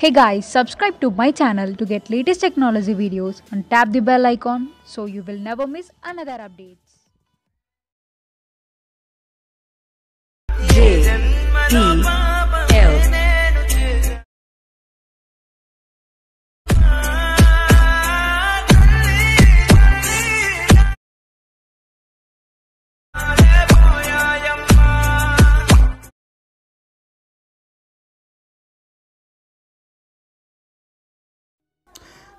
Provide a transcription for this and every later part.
Hey guys, subscribe to my channel to get latest technology videos and tap the bell icon so you will never miss another updates. J D L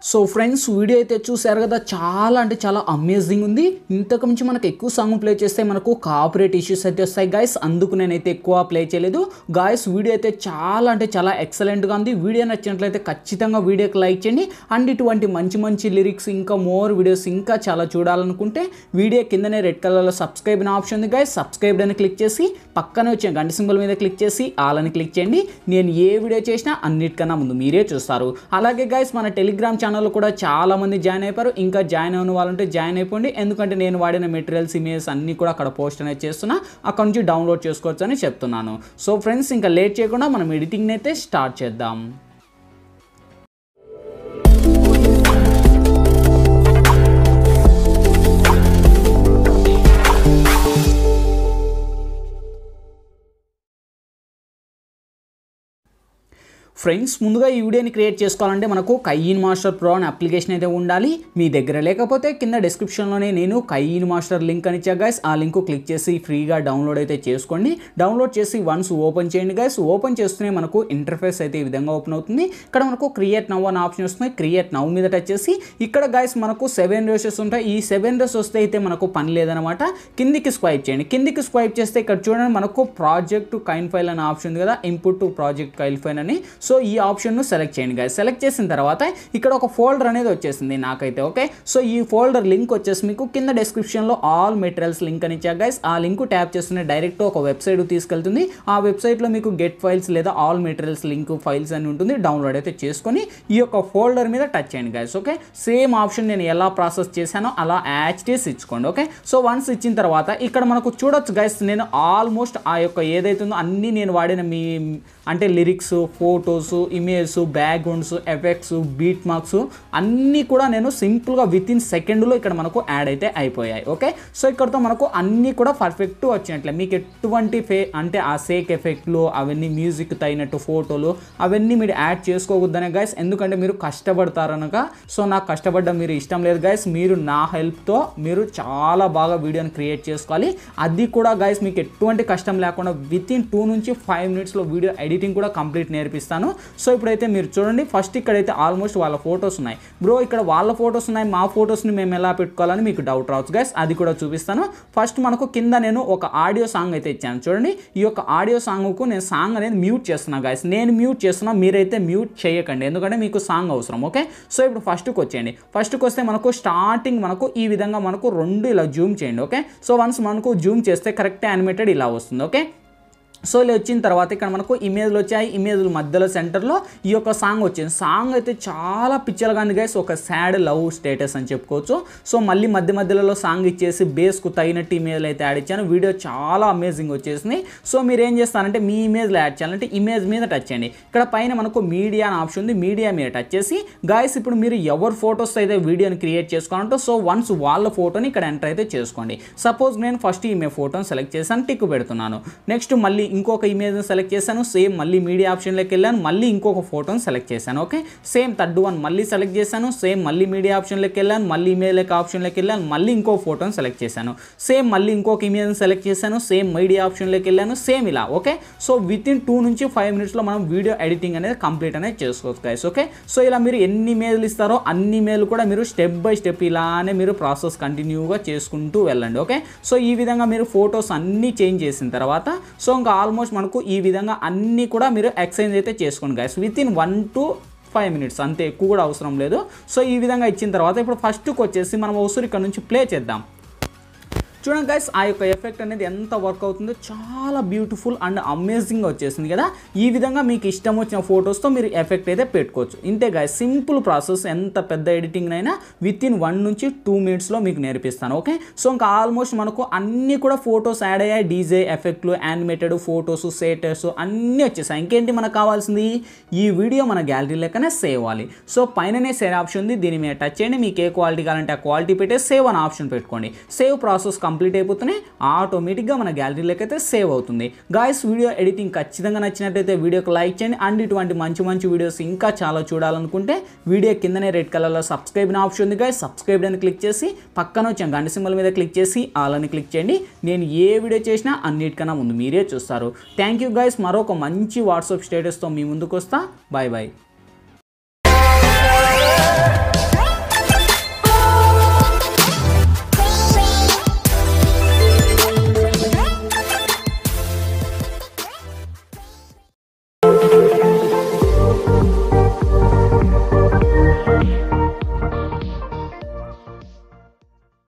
so friends video అయితే చూసారు కదా, చాలా అంటే చాలా amazing ఉంది. ఇంతకు మించి మనకు ఎక్కువ సాంగ్ ప్లే చేస్తే మనకు కాపీరైట్ ఇష్యూస్ అయితే వస్తాయి గాయస్. అందుకు నేనైతే ఎక్కువ ప్లే చేయలేదు గాయస్. వీడియో అయితే చాలా అంటే చాలా ఎక్సలెంట్గా ఉంది. వీడియో నచ్చినట్లయితే ఖచ్చితంగా వీడియోకి లైక్ చేయండి. అండ్ ఇటువంటి మంచి మంచి లిరిక్స్ ఇంకా మోర్ వీడియోస్ ఇంకా చాలా చూడాలనుకుంటే వీడియో కిందనే రెడ్ కలర్లో సబ్స్క్రైబ్ అనే ఆప్షన్ ఉంది గాయస్. సబ్స్క్రైబ్ అని క్లిక్ చేసి పక్కనే వచ్చే గంట సింబల్ మీద క్లిక్ చేసి ఆల్ అని క్లిక్ చేయండి. నేను ఏ వీడియో చేసినా అన్నిటికన్నా ముందు మీరే చూస్తారు. అలాగే గాయస్ మన టెలిగ్రామ్ ఛానల్లో కూడా చాలా మంది జాయిన్ అయిపోయారు. ఇంకా జాయిన్ అయిన వాళ్ళంటే జాయిన్ అయిపోండి. ఎందుకంటే నేను వాడిన మెటీరియల్స్ ఇమేజెస్ అన్నీ కూడా అక్కడ పోస్ట్ అనేది చేస్తున్నా. అక్కడ నుంచి డౌన్లోడ్ చేసుకోవచ్చు అని చెప్తున్నాను. సో ఫ్రెండ్స్ ఇంకా లేట్ చేయకుండా మనం ఎడిటింగ్ అయితే స్టార్ట్ చేద్దాం. ఫ్రెండ్స్ ముందుగా ఈ వీడియోని క్రియేట్ చేసుకోవాలంటే మనకు కైన్మాస్టర్ ప్రో అనే అప్లికేషన్ అయితే ఉండాలి. మీ దగ్గర లేకపోతే కింద డిస్క్రిప్షన్లోనే నేను కైన్మాస్టర్ లింక్ అని ఇచ్చా గైస్. ఆ లింక్ క్లిక్ చేసి ఫ్రీగా డౌన్లోడ్ అయితే చేసుకోండి. డౌన్లోడ్ చేసి వన్స్ ఓపెన్ చేయండి గైస్. ఓపెన్ చేస్తూనే మనకు ఇంటర్ఫేస్ అయితే ఈ విధంగా ఓపెన్ అవుతుంది. ఇక్కడ మనకు క్రియేట్ నవ్ అనే ఆప్షన్ వస్తుంది. క్రియేట్ నవ్ మీద టచ్ చేసి ఇక్కడ గైస్ మనకు 7 రేషెస్ ఉంటాయి. ఈ 7 రేస్ వస్తే అయితే మనకు పని లేదనమాట. కిందికి స్వైప్ చేయండి. కిందికి స్వైప్ చేస్తే ఇక్కడ చూడండి మనకు ప్రాజెక్ట్ కైన్ ఫైల్ అనే ఆప్షన్ ఉంది కదా, ఇన్పుట్ టు ప్రాజెక్ట్ కైన్ ఫైల్ అని. సో ఈ ఆప్షన్ను సెలెక్ట్ చేయండి గైస్. సెలెక్ట్ చేసిన తర్వాత ఇక్కడ ఒక ఫోల్డర్ అనేది వచ్చేసింది నాకైతే. ఓకే, సో ఈ ఫోల్డర్ లింక్ వచ్చేసి మీకు కింద డిస్క్రిప్షన్లో ఆల్ మెటీరియల్స్ లింక్ అని ఇచ్చా గైస్. ఆ లింక్ ట్యాప్ చేస్తూనే డైరెక్ట్ ఒక వెబ్సైట్ తీసుకెళ్తుంది. ఆ వెబ్సైట్లో మీకు గెట్ ఫైల్స్ లేదా ఆల్ మెటీరియల్స్ లింక్ ఫైల్స్ అని ఉంటుంది. డౌన్లోడ్ అయితే చేసుకొని ఈ యొక్క ఫోల్డర్ మీద టచ్ చేయండి గైస్. ఓకే, సేమ్ ఆప్షన్ నేను ఎలా ప్రాసెస్ చేశానో అలా యాక్టివ్స్ ఇచ్చుకోండి. ఓకే, సో వన్స్ ఇచ్చిన తర్వాత ఇక్కడ మనకు చూడొచ్చు గైస్, నేను ఆల్మోస్ట్ ఆ యొక్క ఏదైతుందో అన్నీ నేను వాడిన మీ అంటే lyrics, photos, images, backgrounds, effects, beat marks అన్నీ కూడా నేను సింపుల్గా విత్ ఇన్ సెకండ్లో ఇక్కడ మనకు యాడ్ అయితే అయిపోయాయి. ఓకే, సో ఇక్కడతో మనకు అన్నీ కూడా పర్ఫెక్ట్ వచ్చినట్లే. మీకు ఎటువంటి అంటే ఆ సేక్ ఎఫెక్ట్లు అవన్నీ మ్యూజిక్ తగినట్టు ఫోటోలు అవన్నీ మీరు యాడ్ చేసుకోవద్దనే గైస్. ఎందుకంటే మీరు కష్టపడతారనగా. సో నాకు కష్టపడ్డం మీరు ఇష్టం లేదు గైస్. మీరు నా హెల్ప్తో మీరు చాలా బాగా వీడియోని క్రియేట్ చేసుకోవాలి. అది కూడా గైస్ మీకు ఎటువంటి కష్టం లేకుండా విత్ ఇన్ 2 నుంచి 5 మినిట్స్లో వీడియో ఎడిటింగ్ కూడా కంప్లీట్ నేర్పిస్తాను. సో ఇప్పుడైతే మీరు చూడండి, ఫస్ట్ ఇక్కడైతే ఆల్మోస్ట్ వాళ్ళ ఫొటోస్ ఉన్నాయి. బ్రో ఇక్కడ వాళ్ళ ఫొటోస్ ఉన్నాయి, మా ఫొటోస్ని మేము ఎలా పెట్టుకోవాలని మీకు డౌట్ రావచ్చు గైస్. అది కూడా చూపిస్తాను. ఫస్ట్ మనకు కింద నేను ఒక ఆడియో సాంగ్ అయితే ఇచ్చాను చూడండి. ఈ యొక్క ఆడియో సాంగ్కు నేను సాంగ్ అనేది మ్యూట్ చేస్తున్నా గైస్. నేను మ్యూట్ చేస్తున్నా, మీరైతే మ్యూట్ చేయకండి ఎందుకంటే మీకు సాంగ్ అవసరం. ఓకే, సో ఇప్పుడు ఫస్ట్కి వచ్చేయండి. ఫస్ట్కి వస్తే మనకు స్టార్టింగ్ మనకు ఈ విధంగా మనకు 2 ఇలా జూమ్ చేయండి. ఓకే, సో వన్స్ మనకు జూమ్ చేస్తే కరెక్ట్ యానిమేటెడ్ ఇలా వస్తుంది. ఓకే, సో ఇలా వచ్చిన తర్వాత ఇక్కడ మనకు ఇమేజ్లు వచ్చాయి. ఇమేజ్ల మధ్యలో సెంటర్లో ఈ యొక్క సాంగ్ వచ్చింది. సాంగ్ అయితే చాలా పిక్చర్గా ఉంది గైస్. ఒక సాడ్ లవ్ స్టేటస్ అని చెప్పుకోవచ్చు. సో మళ్ళీ మధ్యలో సాంగ్ ఇచ్చేసి బేస్కు తగినట్టు ఇమేజ్లు అయితే యాడ్ ఇచ్చాను. వీడియో చాలా అమేజింగ్ వచ్చేసింది. సో మీరు ఏం చేస్తారంటే మీ ఇమేజ్లో యాడ్ చేయాలంటే ఇమేజ్ మీద టచ్ చేయండి. ఇక్కడ పైన మనకు మీడియా అని ఆప్షన్ ఉంది. మీడియా మీద టచ్ చేసి గైస్ ఇప్పుడు మీరు ఎవరు ఫొటోస్ అయితే వీడియోని క్రియేట్ చేసుకోవాలంటే సో వన్స్ వాళ్ళ ఫోటోని ఇక్కడ ఎంటర్ అయితే చేసుకోండి. సపోజ్ నేను ఫస్ట్ ఈమె ఫోటోని సెలెక్ట్ చేశాను, టిక్ పెడుతున్నాను. నెక్స్ట్ మళ్ళీ ఇంకొక ఇమేజ్ని సెలెక్ట్ చేశాను. సేమ్ మళ్ళీ మీడియా ఆప్షన్లోకి వెళ్ళాను. మళ్ళీ ఇంకొక ఫోటోని సెలెక్ట్ చేశాను. ఓకే, సేమ్ థర్డ్ వన్ మళ్ళీ సెలెక్ట్ చేశాను. సేమ్ మళ్ళీ మీడియా ఆప్షన్లోకి వెళ్ళాను. మళ్ళీ ఇమేజ్ ఆప్షన్లోకి వెళ్ళాను. మళ్ళీ ఇంకో ఫోటోని సెలెక్ట్ చేశాను. సేమ్ మళ్ళీ ఇంకొక ఇమేజ్ని సెలెక్ట్ చేశాను. సేమ్ మీడియా ఆప్షన్లోకి వెళ్ళాను. సేమ్ ఇలా. ఓకే, సో విత్ ఇన్ 2 నుంచి 5 మినిట్స్లో మనం వీడియో ఎడిటింగ్ అనేది కంప్లీట్ అనేది చేసుకోవచ్చు గైస్. ఓకే, సో ఇలా మీరు ఎన్ని ఇమేజ్లు ఇస్తారో అన్ని ఇమేజ్లు కూడా మీరు స్టెప్ బై స్టెప్ ఇలానే మీరు ప్రాసెస్ కంటిన్యూగా చేసుకుంటూ వెళ్ళండి. ఓకే, సో ఈ విధంగా మీరు ఫొటోస్ అన్నీ చేంజ్ చేసిన తర్వాత సో ఇంకా ఆల్మోస్ట్ మనకు ఈ విధంగా అన్నీ కూడా మీరు ఎక్స్చేంజ్ అయితే చేసుకోండి guys with in 1 to 5 minutes, అంతే, ఎక్కువ కూడా అవసరం లేదు. సో ఈ విధంగా ఇచ్చిన తర్వాత ఇప్పుడు ఫస్ట్కి వచ్చేసి మనం ఒకసారి ఇక్కడ నుంచి ప్లే చేద్దాం. చూడండి గైస్ ఆ యొక్క ఎఫెక్ట్ అనేది ఎంత వర్క్ అవుతుందో చాలా బ్యూటిఫుల్ అండ్ అమేజింగ్గా వచ్చేసింది కదా. ఈ విధంగా మీకు ఇష్టం వచ్చిన ఫొటోస్తో మీరు ఎఫెక్ట్ అయితే పెట్టుకోవచ్చు. ఇంతే గైస్, సింపుల్ ప్రాసెస్. ఎంత పెద్ద ఎడిటింగ్ అయినా విత్ ఇన్ 1 నుంచి 2 మినిట్స్లో మీకు నేర్పిస్తాను. ఓకే, సో ఇంకా ఆల్మోస్ట్ మనకు అన్నీ కూడా ఫొటోస్ యాడ్ అయ్యాయి. డీజే ఎఫెక్ట్లు, యానిమేటెడ్ ఫొటోస్, సేటర్స్ అన్నీ వచ్చేసాయి. ఇంకేంటి మనకు కావాల్సింది, ఈ వీడియో మన గ్యాలరీ లెక్కనే సేవ్ అవ్వాలి. సో పైననే సేవ్ ఆప్షన్ ఉంది, దీని మీద టచ్ చేయండి. మీకు ఏ క్వాలిటీ కావాలంటే ఆ క్వాలిటీ పెట్టే సేవ్ అనే ఆప్షన్ పెట్టుకోండి. సేవ్ ప్రాసెస్ కంప్లీట్ అయిపోతూనే ఆటోమేటిక్గా మన గ్యాలరీ లెక్క అయితే సేవ్ అవుతుంది. గాయస్, వీడియో ఎడిటింగ్ ఖచ్చితంగా నచ్చినట్టయితే వీడియోకి లైక్ చేయండి. అండ్ ఇటువంటి మంచి మంచి వీడియోస్ ఇంకా చాలా చూడాలనుకుంటే వీడియో కిందనే రెడ్ కలర్లో సబ్స్క్రైబ్ అనే ఆప్షన్ ఉంది గాయస్. సబ్స్క్రైబ్ అని క్లిక్ చేసి పక్కన వచ్చే గంట సింబల్ మీద క్లిక్ చేసి ఆల్ అని క్లిక్ చేయండి. నేను ఏ వీడియో చేసినా అన్నిటికన్నా ముందు మీరే చూస్తారు. Thank you guys. మరొక మంచి వాట్సాప్ స్టేటస్తో మీ ముందుకు వస్తా. Bye bye.